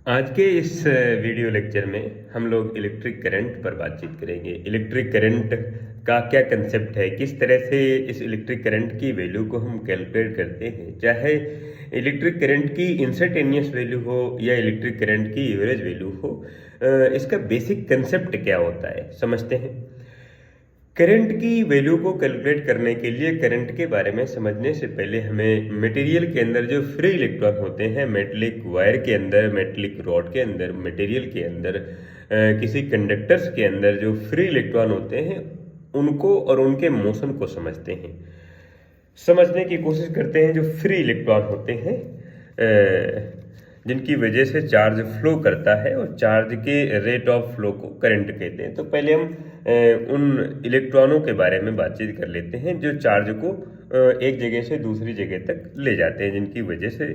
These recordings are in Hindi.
आज के इस वीडियो लेक्चर में हम लोग इलेक्ट्रिक करंट पर बातचीत करेंगे। इलेक्ट्रिक करंट का क्या कंसेप्ट है, किस तरह से इस इलेक्ट्रिक करंट की वैल्यू को हम कैलकुलेट करते हैं, चाहे इलेक्ट्रिक करंट की इंस्टेंटेनियस वैल्यू हो या इलेक्ट्रिक करंट की एवरेज वैल्यू हो। इसका बेसिक कंसेप्ट क्या होता है समझते हैं। करंट की वैल्यू को कैलकुलेट करने के लिए करंट के बारे में समझने से पहले हमें मटेरियल के अंदर जो फ्री इलेक्ट्रॉन होते हैं, मेटलिक वायर के अंदर, मेटलिक रॉड के अंदर, मटेरियल के अंदर, किसी कंडक्टर्स के अंदर जो फ्री इलेक्ट्रॉन होते हैं उनको और उनके मोशन को समझते हैं, समझने की कोशिश करते हैं। जो फ्री इलेक्ट्रॉन होते हैं जिनकी वजह से चार्ज फ्लो करता है और चार्ज के रेट ऑफ फ्लो को करंट कहते हैं। तो पहले हम उन इलेक्ट्रॉनों के बारे में बातचीत कर लेते हैं जो चार्ज को एक जगह से दूसरी जगह तक ले जाते हैं, जिनकी वजह से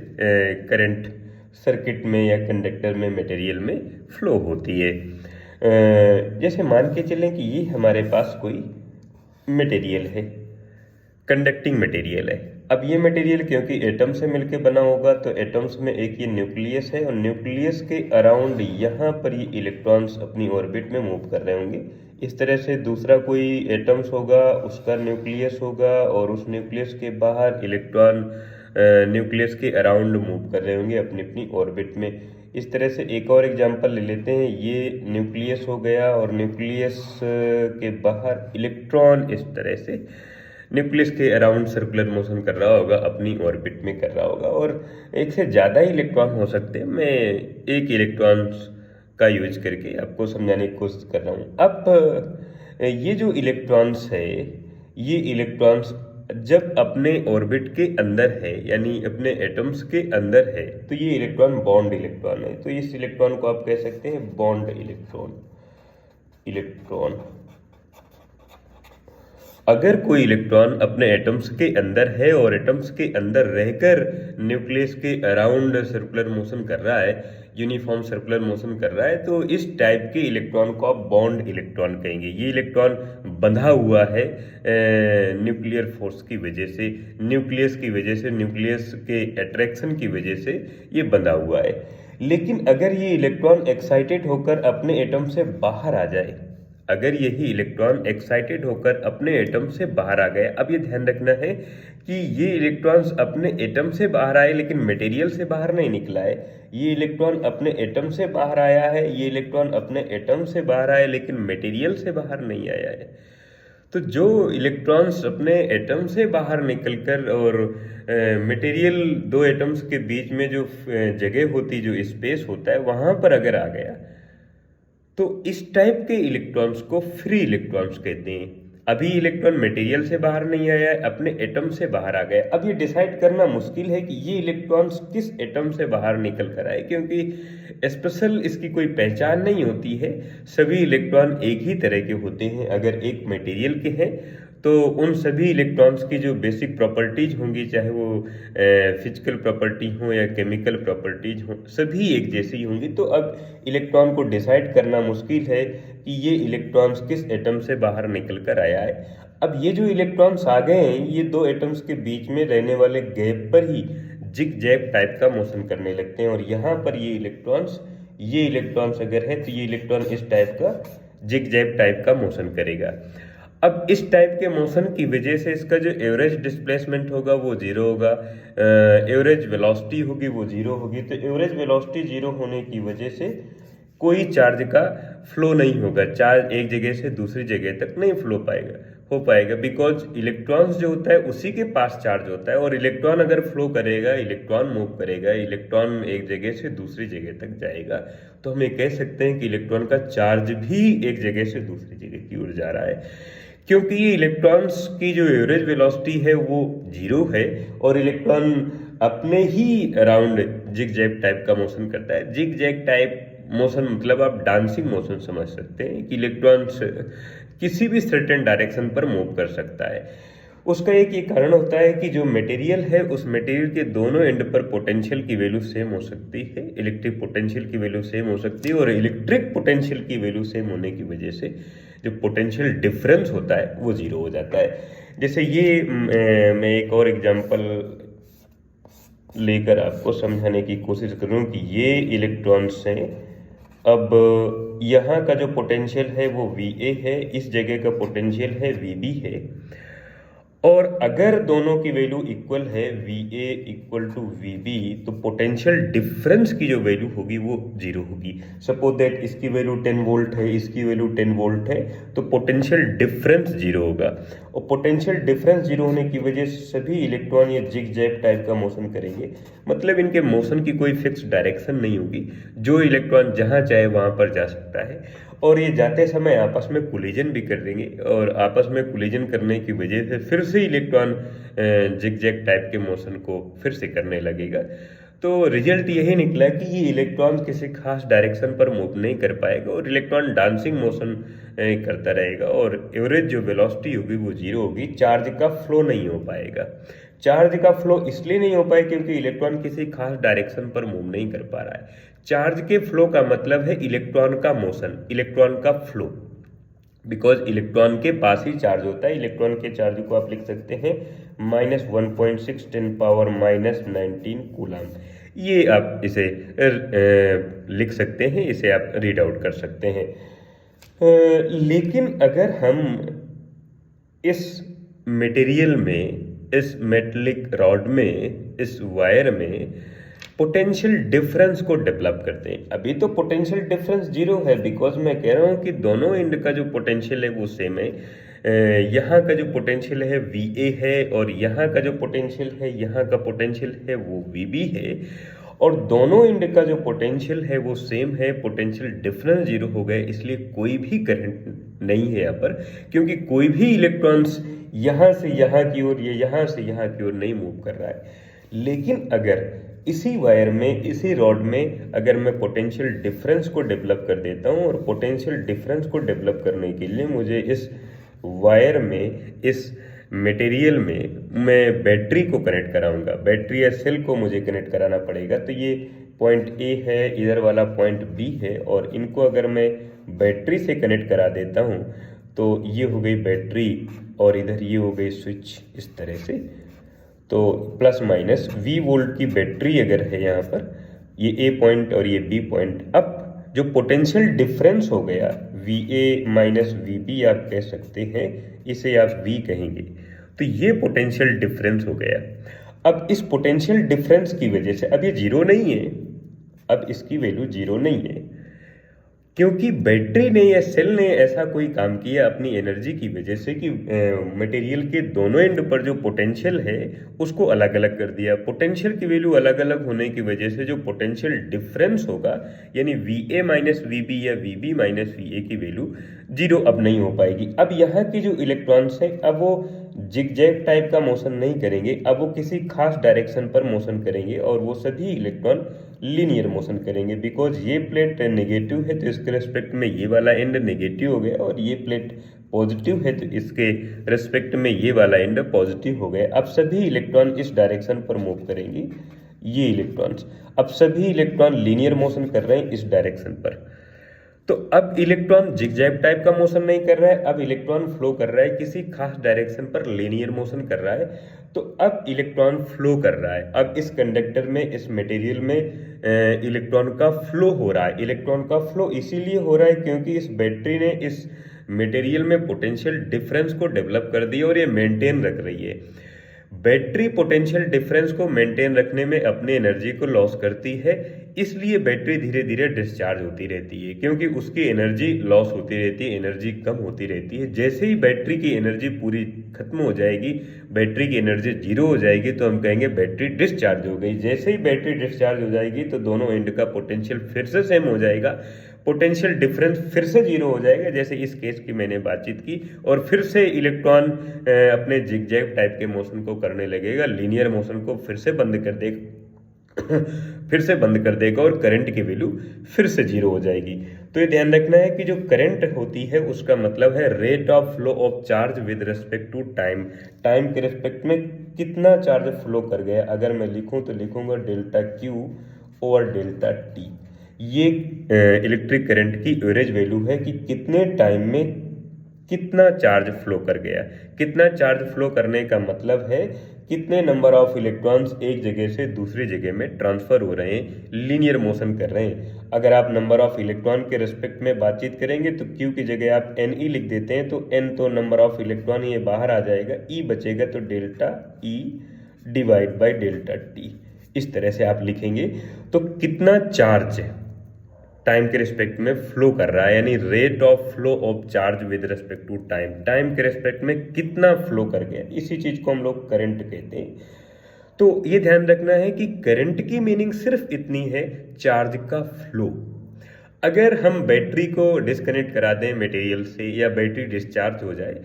करंट सर्किट में या कंडक्टर में, मटेरियल में फ्लो होती है। जैसे मान के चलें कि ये हमारे पास कोई मटेरियल है, कंडक्टिंग मटेरियल है। अब ये मटेरियल क्योंकि एटम से मिलकर बना होगा तो एटम्स में एक ये न्यूक्लियस है और न्यूक्लियस के अराउंड यहाँ पर ये इलेक्ट्रॉन्स अपनी ऑर्बिट में मूव कर रहे होंगे। इस तरह से दूसरा कोई एटम्स होगा, उसका न्यूक्लियस होगा और उस न्यूक्लियस के बाहर इलेक्ट्रॉन न्यूक्लियस के अराउंड मूव कर रहे होंगे अपनी अपनी ऑर्बिट में। इस तरह से एक और एग्जांपल ले लेते हैं। ये न्यूक्लियस हो गया और न्यूक्लियस के बाहर इलेक्ट्रॉन इस तरह से न्यूक्लियस के अराउंड सर्कुलर मोशन कर रहा होगा, अपनी ऑर्बिट में कर रहा होगा। और एक से ज़्यादा ही इलेक्ट्रॉन हो सकते हैं। मैं एक इलेक्ट्रॉन्स का यूज करके आपको समझाने की कोशिश कर रहा हूँ। अब ये जो इलेक्ट्रॉन्स है, ये इलेक्ट्रॉन्स जब अपने ऑर्बिट के अंदर है यानी अपने एटम्स के अंदर है तो ये इलेक्ट्रॉन बॉन्ड इलेक्ट्रॉन है। तो इस इलेक्ट्रॉन को आप कह सकते हैं बॉन्ड इलेक्ट्रॉन। अगर कोई इलेक्ट्रॉन अपने एटम्स के अंदर है और एटम्स के अंदर रहकर न्यूक्लियस के अराउंड सर्कुलर मोशन कर रहा है, यूनिफॉर्म सर्कुलर मोशन कर रहा है, तो इस टाइप के इलेक्ट्रॉन को आप बॉन्ड इलेक्ट्रॉन कहेंगे। ये इलेक्ट्रॉन बंधा हुआ है न्यूक्लियर फोर्स की वजह से, न्यूक्लियस की वजह से, न्यूक्लियस के अट्रैक्शन की वजह से ये बंधा हुआ है। लेकिन अगर ये इलेक्ट्रॉन एक्साइटेड होकर अपने एटम से बाहर आ जाए, अगर यही इलेक्ट्रॉन एक्साइटेड होकर अपने एटम से बाहर आ गए, अब ये ध्यान रखना है कि ये इलेक्ट्रॉन्स अपने एटम से बाहर आए लेकिन मटेरियल से बाहर नहीं निकला है। ये इलेक्ट्रॉन अपने एटम से बाहर आया है, ये इलेक्ट्रॉन अपने एटम से बाहर आया लेकिन मटेरियल से बाहर नहीं आया है। तो जो इलेक्ट्रॉन्स अपने एटम से बाहर निकलकर और मटेरियल दो एटम्स के बीच में जो जगह होती, जो स्पेस होता है, वहाँ पर अगर आ गया तो इस टाइप के इलेक्ट्रॉन्स को फ्री इलेक्ट्रॉन्स कहते हैं। अभी इलेक्ट्रॉन मटेरियल से बाहर नहीं आया है, अपने एटम से बाहर आ गया। अब ये डिसाइड करना मुश्किल है कि ये इलेक्ट्रॉन्स किस एटम से बाहर निकल कर आए, क्योंकि स्पेशल इसकी कोई पहचान नहीं होती है। सभी इलेक्ट्रॉन एक ही तरह के होते हैं। अगर एक मटेरियल के हैं तो उन सभी इलेक्ट्रॉन्स की जो बेसिक प्रॉपर्टीज होंगी, चाहे वो फिजिकल प्रॉपर्टी हो या केमिकल प्रॉपर्टीज हो, सभी एक जैसी होंगी। तो अब इलेक्ट्रॉन को डिसाइड करना मुश्किल है कि ये इलेक्ट्रॉन्स किस एटम से बाहर निकल कर आया है। अब ये जो इलेक्ट्रॉन्स आ गए हैं, ये दो एटम्स के बीच में रहने वाले गैप पर ही जिग जैग टाइप का मोशन करने लगते हैं। और यहाँ पर ये इलेक्ट्रॉन्स अगर है तो ये इलेक्ट्रॉन इस टाइप का जिग जैग टाइप का मोशन करेगा। अब इस टाइप के मोशन की वजह से इसका जो एवरेज डिस्प्लेसमेंट होगा वो जीरो होगा, एवरेज वेलोसिटी होगी वो जीरो होगी। तो एवरेज वेलोसिटी जीरो होने की वजह से कोई चार्ज का फ्लो नहीं होगा, चार्ज एक जगह से दूसरी जगह तक नहीं हो पाएगा बिकॉज इलेक्ट्रॉन्स जो होता है उसी के पास चार्ज होता है। और इलेक्ट्रॉन अगर फ्लो करेगा, इलेक्ट्रॉन मूव करेगा, इलेक्ट्रॉन एक जगह से दूसरी जगह तक जाएगा, तो हम ये कह सकते हैं कि इलेक्ट्रॉन का चार्ज भी एक जगह से दूसरी जगह की ओर जा रहा है। क्योंकि ये इलेक्ट्रॉन्स की जो एवरेज वेलोसिटी है वो जीरो है और इलेक्ट्रॉन अपने ही अराउंड जिग जैग टाइप का मोशन करता है। जिग जैग टाइप मोशन मतलब आप डांसिंग मोशन समझ सकते हैं कि इलेक्ट्रॉन्स किसी भी सर्टेन डायरेक्शन पर मूव कर सकता है। उसका एक ये कारण होता है कि जो मटेरियल है उस मटेरियल के दोनों एंड पर पोटेंशियल की वैल्यू सेम हो सकती है, इलेक्ट्रिक पोटेंशियल की वैल्यू सेम हो सकती है। और इलेक्ट्रिक पोटेंशियल की वैल्यू सेम होने की वजह से जो पोटेंशियल डिफरेंस होता है वो जीरो हो जाता है। जैसे ये मैं एक और एग्जांपल लेकर आपको समझाने की कोशिश करूँ कि ये इलेक्ट्रॉन्स हैं। अब यहाँ का जो पोटेंशियल है वो VA है, इस जगह का पोटेंशियल है VB है। और अगर दोनों की वैल्यू इक्वल है VA इक्वल टू VB, तो पोटेंशियल डिफरेंस की जो वैल्यू होगी वो जीरो होगी। सपोज दैट इसकी वैल्यू 10 वोल्ट है, इसकी वैल्यू 10 वोल्ट है, तो पोटेंशियल डिफरेंस जीरो होगा। और पोटेंशियल डिफरेंस जीरो होने की वजह से सभी इलेक्ट्रॉन ये जिग जैग टाइप का मोशन करेंगे, मतलब इनके मोशन की कोई फिक्स डायरेक्शन नहीं होगी। जो इलेक्ट्रॉन जहाँ चाहे वहाँ पर जा सकता है, और ये जाते समय आपस में कोलिजन भी कर देंगे, और आपस में कोलिजन करने की वजह से फिर से इलेक्ट्रॉन जिगजैग टाइप के मोशन को फिर से करने लगेगा। तो रिजल्ट यही निकला कि ये इलेक्ट्रॉन किसी खास डायरेक्शन पर मूव नहीं कर पाएगा और इलेक्ट्रॉन डांसिंग मोशन करता रहेगा, और एवरेज जो वेलोसिटी होगी वो जीरो होगी। चार्ज का फ्लो नहीं हो पाएगा। चार्ज का फ्लो इसलिए नहीं हो पाएगा क्योंकि इलेक्ट्रॉन किसी खास डायरेक्शन पर मूव नहीं कर पा रहा है। चार्ज के फ्लो का मतलब है इलेक्ट्रॉन का मोशन, इलेक्ट्रॉन का फ्लो, बिकॉज इलेक्ट्रॉन के पास ही चार्ज होता है। इलेक्ट्रॉन के चार्ज को आप लिख सकते हैं -1.6 10⁻⁻19 कूलम। ये आप इसे लिख सकते हैं, इसे आप रीड आउट कर सकते हैं। लेकिन अगर हम इस मटेरियल में, इस मेटलिक रॉड में, इस वायर में पोटेंशियल डिफरेंस को डेवलप करते हैं, अभी तो पोटेंशियल डिफरेंस जीरो है, बिकॉज मैं कह रहा हूँ कि दोनों एंड का जो पोटेंशियल है वो सेम है। यहाँ का जो पोटेंशियल है VA है, और यहाँ का जो पोटेंशियल है, यहाँ का पोटेंशियल है वो VB है, और दोनों एंड का जो पोटेंशियल है वो सेम है। पोटेंशियल डिफरेंस जीरो हो गए, इसलिए कोई भी करंट नहीं है यहाँ पर, क्योंकि कोई भी इलेक्ट्रॉन्स यहाँ से यहाँ की ओर, ये यहाँ से यहाँ की ओर नहीं मूव कर रहा है। लेकिन अगर इसी वायर में, इसी रॉड में अगर मैं पोटेंशियल डिफरेंस को डेवलप कर देता हूँ, और पोटेंशियल डिफरेंस को डेवलप करने के लिए मुझे इस वायर में, इस मटेरियल में मैं बैटरी को कनेक्ट कराऊंगा, बैटरी या सेल को मुझे कनेक्ट कराना पड़ेगा। तो ये पॉइंट A है, इधर वाला पॉइंट B है, और इनको अगर मैं बैटरी से कनेक्ट करा देता हूँ तो ये हो गई बैटरी, और इधर ये हो गई स्विच, इस तरह से। तो प्लस माइनस V वोल्ट की बैटरी अगर है यहाँ पर, ये A पॉइंट और ये B पॉइंट, अब जो पोटेंशियल डिफरेंस हो गया VA माइनस VB आप कह सकते हैं, इसे आप V कहेंगे, तो ये पोटेंशियल डिफरेंस हो गया। अब इस पोटेंशियल डिफरेंस की वजह से अब ये जीरो नहीं है, अब इसकी वैल्यू जीरो नहीं है, क्योंकि बैटरी ने या सेल ने ऐसा कोई काम किया अपनी एनर्जी की वजह से कि मटेरियल के दोनों एंड पर जो पोटेंशियल है उसको अलग अलग कर दिया। पोटेंशियल की वैल्यू अलग अलग होने की वजह से जो पोटेंशियल डिफरेंस होगा, यानी VA माइनस VB या VB माइनस VA की वैल्यू जीरो अब नहीं हो पाएगी। अब यहाँ की जो इलेक्ट्रॉन्स है, अब वो जिगजैग टाइप का मोशन नहीं करेंगे, अब वो किसी खास डायरेक्शन पर मोशन करेंगे, और वो सभी इलेक्ट्रॉन लीनियर मोशन करेंगे। बिकॉज ये प्लेट नेगेटिव है तो इसके रेस्पेक्ट में ये वाला एंड नेगेटिव हो गया, और ये प्लेट पॉजिटिव है तो इसके रेस्पेक्ट में ये वाला एंड पॉजिटिव हो गया। अब सभी इलेक्ट्रॉन इस डायरेक्शन पर मूव करेंगे, ये इलेक्ट्रॉन्स, अब सभी इलेक्ट्रॉन लीनियर मोशन कर रहे हैं इस डायरेक्शन पर। तो अब इलेक्ट्रॉन जिगजैग टाइप का मोशन नहीं कर रहा है, अब इलेक्ट्रॉन फ्लो कर रहा है किसी खास डायरेक्शन पर, लीनियर मोशन कर रहा है। तो अब इलेक्ट्रॉन फ्लो कर रहा है, अब इस कंडक्टर में, इस मटेरियल में इलेक्ट्रॉन का फ्लो हो रहा है। इलेक्ट्रॉन का फ्लो इसीलिए हो रहा है क्योंकि इस बैटरी ने इस मटेरियल में पोटेंशियल डिफरेंस को डेवलप कर दिया और ये मेंटेन रख रही है। बैटरी पोटेंशियल डिफरेंस को मेंटेन रखने में अपनी एनर्जी को लॉस करती है, इसलिए बैटरी धीरे धीरे डिस्चार्ज होती रहती है, क्योंकि उसकी एनर्जी लॉस होती रहती है, एनर्जी कम होती रहती है। जैसे ही बैटरी की एनर्जी पूरी खत्म हो जाएगी, बैटरी की एनर्जी जीरो हो जाएगी, तो हम कहेंगे बैटरी डिस्चार्ज हो गई। जैसे ही बैटरी डिस्चार्ज हो जाएगी तो दोनों एंड का पोटेंशियल फिर से सेम हो जाएगा, पोटेंशियल डिफरेंस फिर से जीरो हो जाएगा, जैसे इस केस की मैंने बातचीत की, और फिर से इलेक्ट्रॉन अपने जिगजैग टाइप के मोशन को करने लगेगा, लीनियर मोशन को फिर से बंद कर देगा फिर से बंद कर देगा, और करंट की वैल्यू फिर से जीरो हो जाएगी। तो ये ध्यान रखना है कि जो करंट होती है उसका मतलब है rate of flow of charge with respect to time, time के रिस्पेक्ट में कितना चार्ज फ्लो कर गया। अगर मैं लिखूं तो लिखूंगा delta Q over delta T। ये इलेक्ट्रिक करंट की एवरेज वैल्यू है कि कितने टाइम में कितना चार्ज फ्लो कर गया। कितना चार्ज फ्लो करने का मतलब है कितने नंबर ऑफ इलेक्ट्रॉन्स एक जगह से दूसरी जगह में ट्रांसफर हो रहे हैं, लीनियर मोशन कर रहे हैं। अगर आप नंबर ऑफ इलेक्ट्रॉन के रिस्पेक्ट में बातचीत करेंगे तो क्यू की जगह आप एन ई लिख देते हैं, तो एन तो नंबर ऑफ इलेक्ट्रॉन ये बाहर आ जाएगा, ई बचेगा तो delta E divide by delta T, इस तरह से आप लिखेंगे। तो कितना चार्ज टाइम के रिस्पेक्ट में फ्लो कर रहा है, यानी rate of flow of charge with respect to time, time के रिस्पेक्ट में कितना फ्लो कर गया, इसी चीज को हम लोग करंट कहते हैं। तो ये ध्यान रखना है कि करंट की मीनिंग सिर्फ इतनी है, चार्ज का फ्लो। अगर हम बैटरी को डिस्कनेक्ट करा दें मटेरियल से या बैटरी डिस्चार्ज हो जाए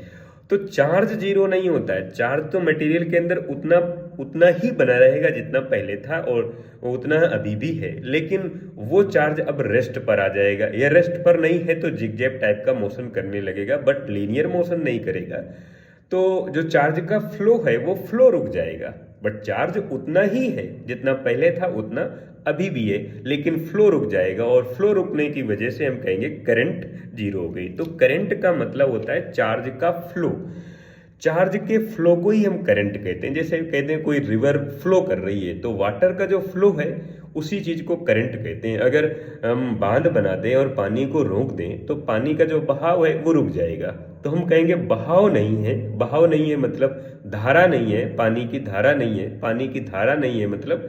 तो चार्ज जीरो नहीं होता है, चार्ज तो मटेरियल के अंदर उतना ही बना रहेगा जितना पहले था और उतना अभी भी है, लेकिन वो चार्ज अब रेस्ट पर आ जाएगा, या रेस्ट पर नहीं है तो जिगजैग टाइप का मोशन करने लगेगा, बट लीनियर मोशन नहीं करेगा। तो जो चार्ज का फ्लो है वो फ्लो रुक जाएगा, बट चार्ज उतना ही है जितना पहले था, उतना अभी भी है, लेकिन फ्लो रुक जाएगा, और फ्लो रुकने की वजह से हम कहेंगे करंट जीरो हो गई। तो करंट का मतलब होता है चार्ज का फ्लो, चार्ज के फ्लो को ही हम करंट कहते हैं। जैसे कहते हैं कोई रिवर फ्लो कर रही है, तो वाटर का जो फ्लो है उसी चीज को करंट कहते हैं। अगर हम बांध बना दें और पानी को रोक दें तो पानी का जो बहाव है वो रुक जाएगा, तो हम कहेंगे बहाव नहीं है। बहाव नहीं है मतलब धारा नहीं है, पानी की धारा नहीं है, पानी की धारा नहीं है मतलब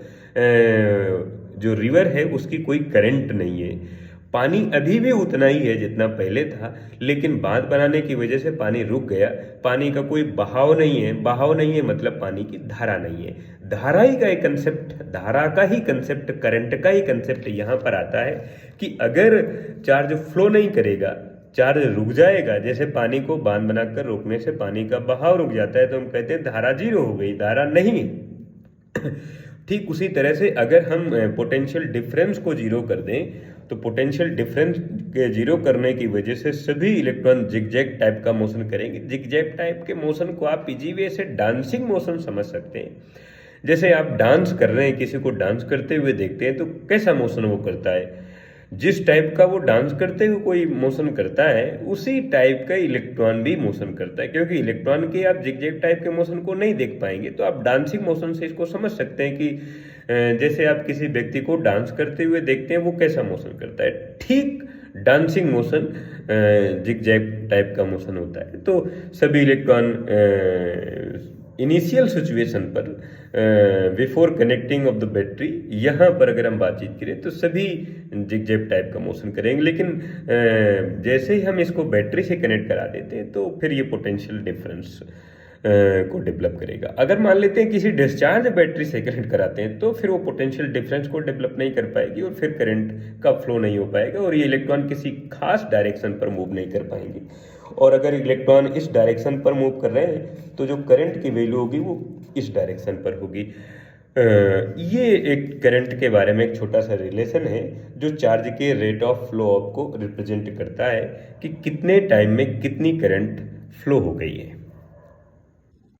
जो रिवर है उसकी कोई करंट नहीं है। पानी अभी भी उतना ही है जितना पहले था, लेकिन बांध बनाने की वजह से पानी रुक गया, पानी का कोई बहाव नहीं है। बहाव नहीं है मतलब पानी की धारा नहीं है। धारा ही का एक कंसेप्ट, धारा का ही कंसेप्ट, करंट का ही कंसेप्ट यहाँ पर आता है कि अगर चार्ज फ्लो नहीं करेगा, चार्ज रुक जाएगा, जैसे पानी को बांध बनाकर रोकने से पानी का बहाव रुक जाता है, तो हम कहते हैं धारा जीरो हो गई, धारा नहीं। ठीक उसी तरह से अगर हम पोटेंशियल डिफरेंस को जीरो कर दें तो पोटेंशियल डिफरेंस के जीरो करने की वजह से सभी इलेक्ट्रॉन जिगजैग टाइप का मोशन करेंगे। जिगजैग टाइप के मोशन को आप इजी वे से डांसिंग मोशन समझ सकते हैं। जैसे आप डांस कर रहे हैं, किसी को डांस करते हुए देखते हैं तो कैसा मोशन वो करता है, जिस टाइप का वो डांस करते हुए कोई मोशन करता है उसी टाइप का इलेक्ट्रॉन भी मोशन करता है। क्योंकि इलेक्ट्रॉन के आप जिगजैग टाइप के मोशन को नहीं देख पाएंगे, तो आप डांसिंग मोशन से इसको समझ सकते हैं कि जैसे आप किसी व्यक्ति को डांस करते हुए देखते हैं वो कैसा मोशन करता है, ठीक डांसिंग मोशन जिगजैग टाइप का मोशन होता है। तो सभी इलेक्ट्रॉन इनिशियल सिचुएशन पर before connecting of the battery, यहाँ पर अगर हम बातचीत करें तो सभी जिगजैग टाइप का मोशन करेंगे, लेकिन जैसे ही हम इसको बैटरी से कनेक्ट करा देते हैं तो फिर ये पोटेंशियल डिफरेंस को डेवलप करेगा। अगर मान लेते हैं किसी डिस्चार्ज बैटरी से कनेक्ट कराते हैं तो फिर वो पोटेंशियल डिफरेंस को डेवलप नहीं कर पाएगी और फिर करंट का फ्लो नहीं हो पाएगा और ये इलेक्ट्रॉन किसी खास डायरेक्शन पर मूव नहीं कर पाएंगे। और अगर इलेक्ट्रॉन इस डायरेक्शन पर मूव कर रहे हैं तो जो करंट की वैल्यू होगी वो इस डायरेक्शन पर होगी। ये एक करंट के बारे में एक छोटा सा रिलेशन है जो चार्ज के रेट ऑफ फ्लो को रिप्रेजेंट करता है कि कितने टाइम में कितनी करंट फ्लो हो गई है।